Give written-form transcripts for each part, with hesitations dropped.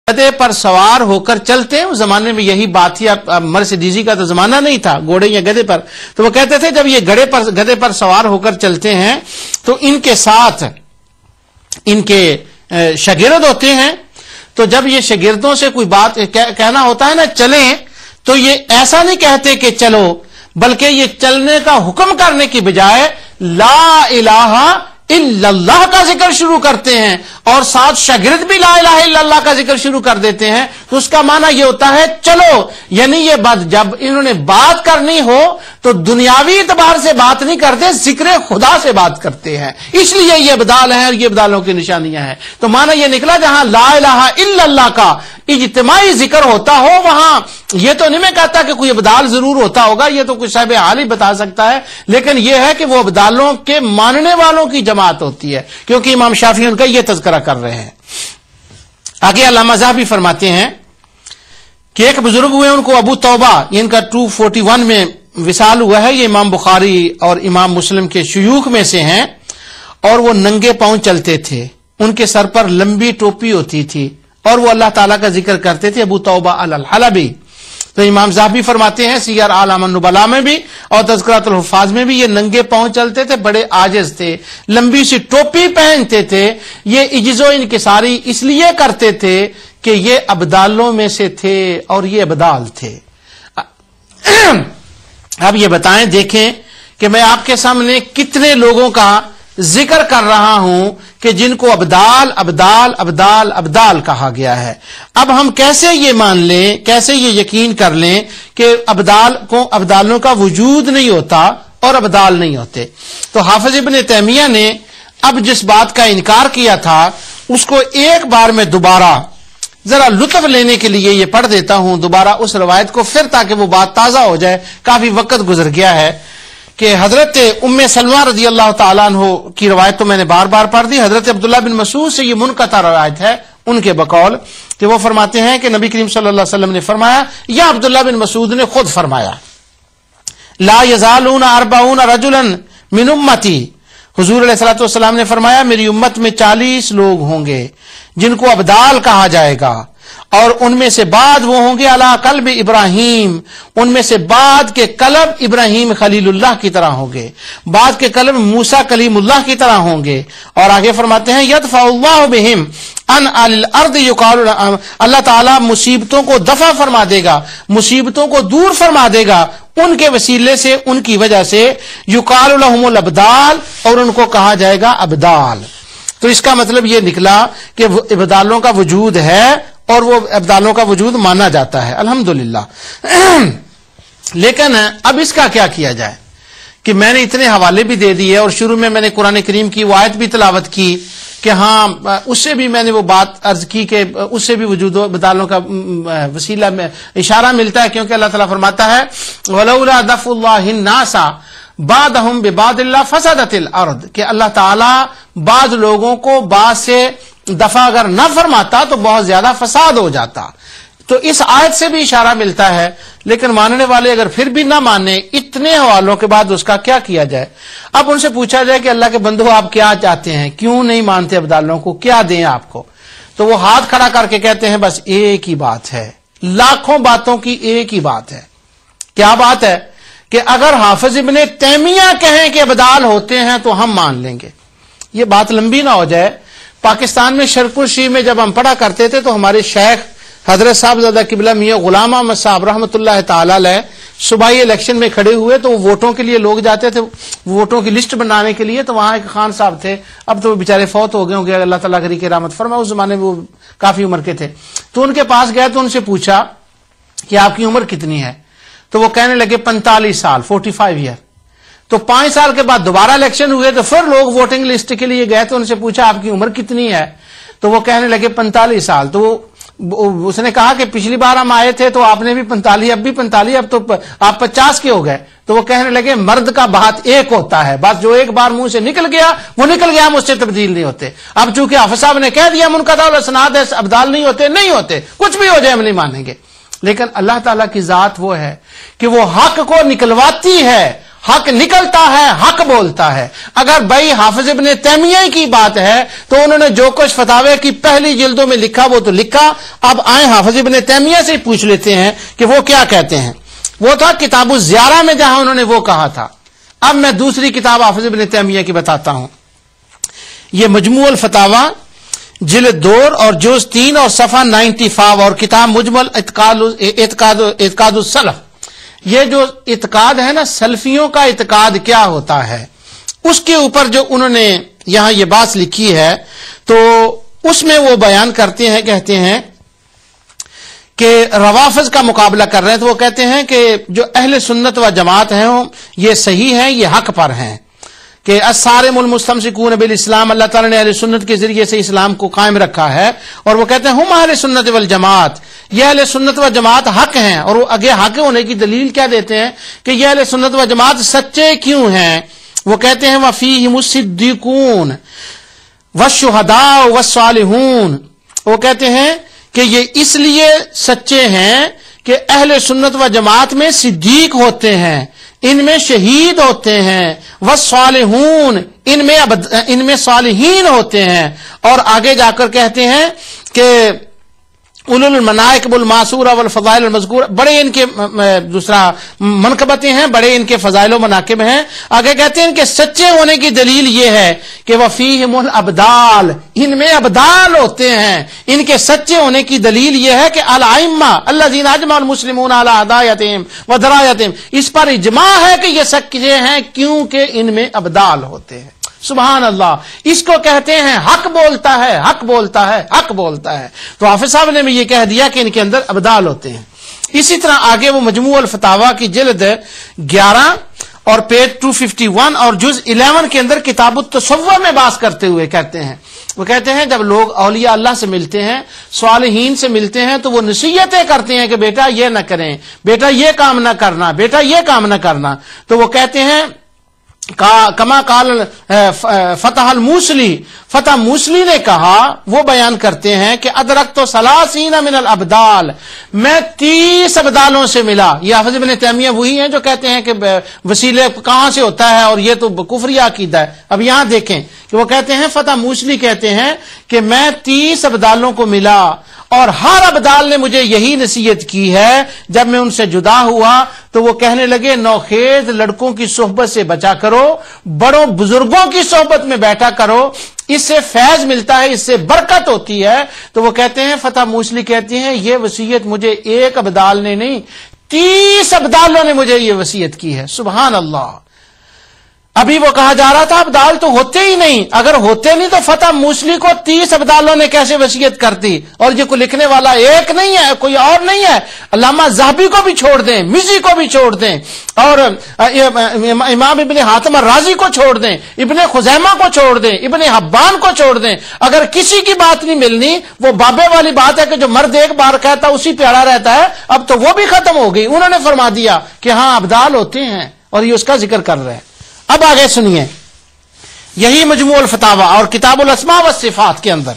گدھے پر سوار ہو کر چلتے ہیں. اس زمانے میں یہی بات تھی, اب مرسیڈیزی کا تو زمانہ نہیں تھا, گھوڑے یا گدھے پر. تو وہ کہتے تھے جب یہ گدھے پر سوار ہو کر چلتے ہیں تو ان کے ساتھ ان کے شاگرد ہوتے ہیں. تو جب یہ شاگردوں سے کوئی بات کہنا ہوتا ہے نا چلیں, تو یہ ایسا نہیں کہتے کہ چلو, بلکہ یہ چلنے کا حکم کرنے کی بجائے لا الہ الا اللہ کا ذکر شروع کرتے ہیں, اور ساتھ شاگرد بھی لا الہ الا اللہ کا ذکر شروع کر دیتے ہیں. تو اس کا معنی یہ ہوتا ہے چلو, یعنی یہ بات جب انہوں نے بات کرنی ہو تو دنیاوی اعتبار سے بات نہیں کرتے, ذکر خدا سے بات کرتے ہیں. اس لیے یہ ابدال ہیں اور یہ ابدالوں کی نشانیاں ہیں. تو معنی یہ نکلا جہاں لا الہ الا اللہ کا اجتماعی ذکر ہوتا ہو وہاں یہ تو نہیں میں کہتا کہ کوئی ابدال ضرور ہوتا ہوگا, یہ تو کوئی صاحب حال ہی بتا سکتا ہے, لیکن یہ ہے کہ وہ ابدالوں کے ماننے والوں کی جماعت ہوتی ہے, کیونکہ امام شافعی ان کا یہ تذکرہ کر رہے ہیں. آگے علامہ ذہبی فرماتے ہیں کہ ایک بزرگ ہوئے, ان کو ابو توبہ, ان کا 241 میں وصال ہوا ہے. یہ امام بخاری اور امام مسلم کے شیوخ میں سے ہیں, اور وہ ننگے پاؤں چلتے تھے. ان کے سر پر لمبی ٹوپی ہوتی تھی اور وہ اللہ تعالیٰ کا ذکر کرتے تھے. ابو توبہ الحلبی. تو امام ذہبی فرماتے ہیں سیر اعلام النبلاء میں بھی اور تذکرۃ الحفاظ میں بھی, یہ ننگے پاؤں چلتے تھے, بڑے عاجز تھے, لمبی سی ٹوپی پہنتے تھے. یہ عجز و انکساری اس لیے کرتے تھے کہ یہ ابدالوں میں سے تھے اور یہ ابدال تھے. اب یہ بتائیں, دیکھیں کہ میں آپ کے سامنے کتنے لوگوں کا ذکر کر رہا ہوں کہ جن کو ابدال ابدال ابدال ابدال کہا گیا ہے. اب ہم کیسے یہ مان لیں, کیسے یہ یقین کر لیں کہ ابدالوں کا وجود نہیں ہوتا اور ابدال نہیں ہوتے. تو حافظ ابن تیمیہ نے اب جس بات کا انکار کیا تھا اس کو ایک بار میں دوبارہ ذرا لطف لینے کے لیے یہ پڑھ دیتا ہوں دوبارہ اس روایت کو, پھر تاکہ وہ بات تازہ ہو جائے. کافی وقت گزر گیا ہے کہ حضرت ام سلمہ رضی اللہ تعالیٰ عنہ کی روایت تو میں نے بار بار پڑھ دی. حضرت عبداللہ بن مسعود سے یہ منقطع روایت ہے ان کے بقول کہ وہ فرماتے ہیں کہ نبی کریم صلی اللہ علیہ وسلم نے فرمایا, یا عبداللہ بن مسعود نے خود فرمایا, لا یزالون 40 رجلا من امتی. حضور علیہ الصلوۃ والسلام نے فرمایا میری امت میں 40 لوگ ہوں گے جن کو ابدال کہا جائے گا, اور ان میں سے بعد وہ ہوں گے علی قلب ابراہیم, ان میں سے بعد کے قلب ابراہیم خلیل اللہ کی طرح ہوں گے, بعد کے قلب موسیٰ کلیم اللہ کی طرح ہوں گے. اور آگے فرماتے ہیں یدفع اللہ بہم ان الارض یقال, اللہ تعالیٰ مصیبتوں کو دفع فرما دے گا, مصیبتوں کو دور فرما دے گا ان کے وسیلے سے, ان کی وجہ سے. یقال لهم الابدال, اور ان کو کہا جائے گا ابدال. تو اس کا مطلب یہ نکلا کہ ابدالوں کا وجود ہے اور وہ ابدالوں کا وجود مانا جاتا ہے الحمدللہ. لیکن اب اس کا کیا کیا جائے کہ میں نے اتنے حوالے بھی دے دیے, اور شروع میں نے قرآن کریم کی وہ آیت بھی تلاوت کی کہ ہاں اس سے بھی میں نے وہ بات عرض کی کہ اس سے بھی وجود و ابدالوں کا وسیلہ میں اشارہ ملتا ہے, کیونکہ اللہ تعالیٰ فرماتا ہے ولولا دفع اللہ الناس بعضهم ببعض لفسدت الارض, کہ اللہ تعالیٰ بعض لوگوں کو بعض سے دفع اگر نہ فرماتا تو بہت زیادہ فساد ہو جاتا. تو اس آیت سے بھی اشارہ ملتا ہے, لیکن ماننے والے اگر پھر بھی نہ مانے اتنے حوالوں کے بعد اس کا کیا کیا جائے. اب ان سے پوچھا جائے کہ اللہ کے بندو آپ کیا چاہتے ہیں, کیوں نہیں مانتے ابدالوں کو, کیا دیں آپ کو, تو وہ ہاتھ کھڑا کر کے کہتے ہیں بس ایک ہی بات ہے, لاکھوں باتوں کی ایک ہی بات ہے. کیا بات ہے کہ اگر حافظ ابن تیمیہ کہیں کہ ابدال ہوتے ہیں تو ہم مان لیں گے. یہ بات لمبی نہ ہو جائے. پاکستان میں شرق الشی میں جب ہم پڑھا کرتے تھے تو ہمارے شیخ حضرت صاحب زادہ قبلہ میاں غلام احمد صاحب رحمۃ اللہ تعالی علیہ صوبائی الیکشن میں کھڑے ہوئے تو ووٹوں کے لیے لوگ جاتے تھے ووٹوں کی لسٹ بنانے کے لیے. تو وہاں ایک خان صاحب تھے, اب تو وہ بیچارے فوت ہو گئے ہوں گے, اللہ تعالیٰ کری کے رحمت فرمائے, اس زمانے میں وہ کافی عمر کے تھے. تو ان کے پاس گئے تو ان سے پوچھا کہ آپ کی عمر کتنی ہے, تو وہ کہنے لگے 45 سال 45 ایئر. تو 5 سال کے بعد دوبارہ الیکشن ہوئے تو پھر لوگ ووٹنگ لسٹ کے لیے گئے تو ان سے پوچھا آپ کی عمر کتنی ہے, تو وہ کہنے لگے 45 سال. تو اس نے کہا کہ پچھلی بار ہم آئے تھے تو آپ نے بھی 45, اب بھی 45, اب تو آپ 50 کے ہو گئے. تو وہ کہنے لگے مرد کا بات ایک ہوتا ہے, بس جو ایک بار منہ سے نکل گیا وہ نکل گیا, ہم اس سے تبدیل نہیں ہوتے. اب چونکہ حافظ صاحب نے کہہ دیا منقطع الاسناد ہے, ابدال نہیں ہوتے, نہیں ہوتے, کچھ بھی ہو جائے ہم نہیں مانیں گے. لیکن اللہ تعالیٰ کی ذات وہ ہے کہ وہ حق کو نکلواتی ہے, حق نکلتا ہے، حق بولتا ہے۔ اگر بھائی حافظ ابن تیمیہ کی بات ہے تو انہوں نے جو کچھ فتاوی کی پہلی جلدوں میں لکھا وہ تو لکھا، اب آئیں حافظ ابن تیمیہ سے پوچھ لیتے ہیں کہ وہ کیا کہتے ہیں۔ وہ تھا کتاب الزیارہ میں جہاں انہوں نے وہ کہا تھا۔ اب میں دوسری کتاب حافظ ابن تیمیہ کی بتاتا ہوں، یہ مجموع الفتاوی جلد 2 اور جز 3 اور صفحہ 95 اور کتاب مجمل اعتقاد السلف۔ یہ جو اعتقاد ہے نا، سلفیوں کا اعتقاد کیا ہوتا ہے، اس کے اوپر جو انہوں نے یہاں یہ بات لکھی ہے تو اس میں وہ بیان کرتے ہیں، کہتے ہیں کہ روافض کا مقابلہ کر رہے ہیں تو وہ کہتے ہیں کہ جو اہل سنت و جماعت ہیں یہ صحیح ہیں، یہ حق پر ہیں کہ الصارم المستمسکون بالاسلام، اللہ تعالیٰ نے اہل سنت کے ذریعے سے اسلام کو قائم رکھا ہے، اور وہ کہتے ہیں ہم اہل سنت والجماعت، یہ اہل سنت و جماعت حق ہیں، اور وہ آگے حق ہونے کی دلیل کیا دیتے ہیں کہ یہ اہل سنت و جماعت سچے کیوں ہیں۔ وہ کہتے ہیں وفیہم الصدیقون والشہداء والصالحون، وہ کہتے ہیں کہ یہ اس لیے سچے ہیں کہ اہل سنت و جماعت میں صدیق ہوتے ہیں، ان میں شہید ہوتے ہیں، والصالحون ان میں صالحین ہوتے ہیں، اور آگے جا کر کہتے ہیں کہ اولو المناقب الماسورہ والفضائل المذکورہ، بڑے ان کے دوسرا منقبتیں ہیں، بڑے ان کے فضائل و مناقب ہیں۔ آگے کہتے ہیں کہ سچے ہونے کی دلیل یہ ہے کہ وفیہم الابدال، ان میں ابدال ہوتے ہیں، ان کے سچے ہونے کی دلیل یہ ہے کہ الائمہ الذین اجمع المسلمون علی ہدایتہم و درایتہم، اس پر اجماع ہے کہ یہ سچے ہیں کیونکہ ان میں ابدال ہوتے ہیں۔ سبحان اللہ، اس کو کہتے ہیں حق بولتا ہے، حق بولتا ہے، حق بولتا ہے۔ تو حافظ صاحب نے بھی یہ کہہ دیا کہ ان کے اندر ابدال ہوتے ہیں۔ اسی طرح آگے وہ مجموع الفتاوی کی جلد 11 اور پیج 251 اور جز 11 کے اندر کتاب التصوف میں بات کرتے ہوئے کہتے ہیں، وہ کہتے ہیں جب لوگ اولیاء اللہ سے ملتے ہیں، صالحین سے ملتے ہیں تو وہ نصیحتیں کرتے ہیں کہ بیٹا یہ نہ کریں، بیٹا یہ کام نہ کرنا، بیٹا یہ کام نہ کرنا۔ تو وہ کہتے ہیں کما قال فتح الموصلی، فتح موصلی نے کہا، وہ بیان کرتے ہیں کہ ادرکت 30 من الابدال، میں 30 ابدالوں سے ملا۔ یہ حافظ ابن تیمیہ وہی ہیں جو کہتے ہیں کہ وسیلے کہاں سے ہوتا ہے اور یہ تو کفری عقیدہ ہے۔ اب یہاں دیکھیں کہ وہ کہتے ہیں، فتح موصلی کہتے ہیں کہ میں 30 ابدالوں کو ملا اور ہر ابدال نے مجھے یہی نصیحت کی ہے۔ جب میں ان سے جدا ہوا تو وہ کہنے لگے نوخیز لڑکوں کی صحبت سے بچا کرو، بڑوں بزرگوں کی صحبت میں بیٹھا کرو، اس سے فیض ملتا ہے، اس سے برکت ہوتی ہے۔ تو وہ کہتے ہیں، فتح موصلی کہتے ہیں یہ وصیت مجھے ایک ابدال نے نہیں 30 ابدالوں نے مجھے یہ وصیت کی ہے۔ سبحان اللہ۔ ابھی وہ کہا جا رہا تھا ابدال تو ہوتے ہی نہیں، اگر ہوتے نہیں تو فتح موصلی کو 30 ابدالوں نے کیسے وصیت کرتی؟ اور یہ کوئی لکھنے والا ایک نہیں ہے، کوئی اور نہیں ہے، علامہ ذہبی کو بھی چھوڑ دیں، مزی کو بھی چھوڑ دیں، اور امام ابن حاتم الرازی کو چھوڑ دیں، ابن خزیمہ کو چھوڑ دیں، ابن حبان کو چھوڑ دیں، اگر کسی کی بات نہیں ملنی، وہ بابے والی بات ہے کہ جو مرد ایک بار کہتا اسی پہ اڑا رہتا ہے، اب تو وہ بھی ختم ہو گئی۔ انہوں نے فرما دیا کہ ہاں ابدال ہوتے ہیں، اور یہ اس کا ذکر کر رہے ہیں۔ اب آگے سنیے، یہی مجموع الفتاوی اور کتاب الاسماء والصفات کے اندر،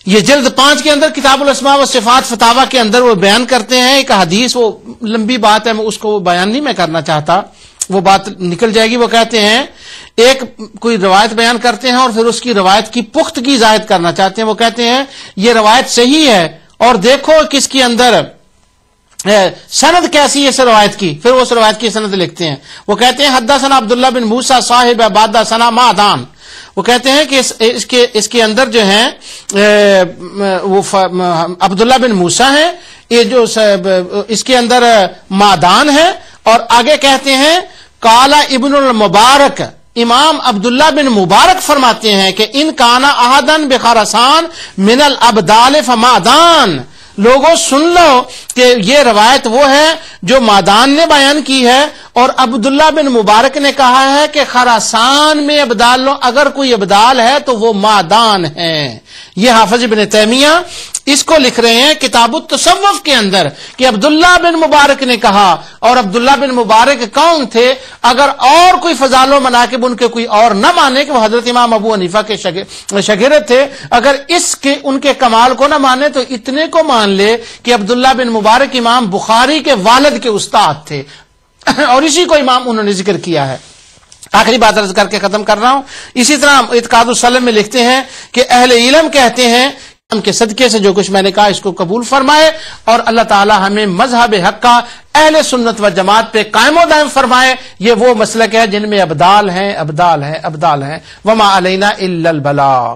یہ جلد 5 کے اندر کتاب الاسماء والصفات فتاوی کے اندر وہ بیان کرتے ہیں ایک حدیث، وہ لمبی بات ہے، اس کو بیان نہیں میں کرنا چاہتا، وہ بات نکل جائے گی۔ وہ کہتے ہیں ایک کوئی روایت بیان کرتے ہیں اور پھر اس کی روایت کی پختگی ظاہر کرنا چاہتے ہیں۔ وہ کہتے ہیں یہ روایت صحیح ہے اور دیکھو کس کے اندر سند کیسی ہے اس روایت کی، پھر اس روایت کی سند لکھتے ہیں۔ وہ کہتے ہیں حدثنا عبداللہ بن موسیٰ صاحب عبادہ ثنا معدان، وہ کہتے ہیں کہ اس کے اندر جو ہیں وہ عبداللہ بن موسیٰ ہیں، یہ جو اس کے اندر معدان ہے، اور آگے کہتے ہیں قال ابن المبارک، امام عبداللہ بن مبارک فرماتے ہیں کہ ان کانا احدن بخراسان من الابدال فمعدان، لوگوں سن لو کہ یہ روایت وہ ہے جو معدان نے بیان کی ہے، اور عبداللہ بن مبارک نے کہا ہے کہ خراسان میں ابدال لو، اگر کوئی ابدال ہے تو وہ معدان ہے۔ یہ حافظ ابن تیمیہ اس کو لکھ رہے ہیں کتاب التصوف کے اندر کہ عبداللہ بن مبارک نے کہا، اور عبداللہ بن مبارک کون تھے؟ اگر اور کوئی فضائل و مناقب ان کے کوئی اور نہ مانے کہ وہ حضرت امام ابو حنیفہ کے شاگرد تھے، اگر ان کے کمال کو نہ مانے تو اتنے کو مان لے کہ عبداللہ بن مبارک امام بخاری کے والد کے استاد تھے۔ اور اسی کو امام انہوں نے ذکر کیا ہے. آخری بات عرض کر کے ختم کر رہا ہوں. اسی طرح اعتقاد السلم میں لکھتے ہیں کہ اہل علم کہتے ہیں ان کے صدقے سے جو کچھ میں نے کہا اس کو قبول فرمائے اور اللہ تعالی ہمیں مذہب حق کا اہل سنت و جماعت پہ قائم و دائم فرمائے. یہ وہ مسلک ہے جن میں ابدال ہیں. وما علینا الا البلاغ.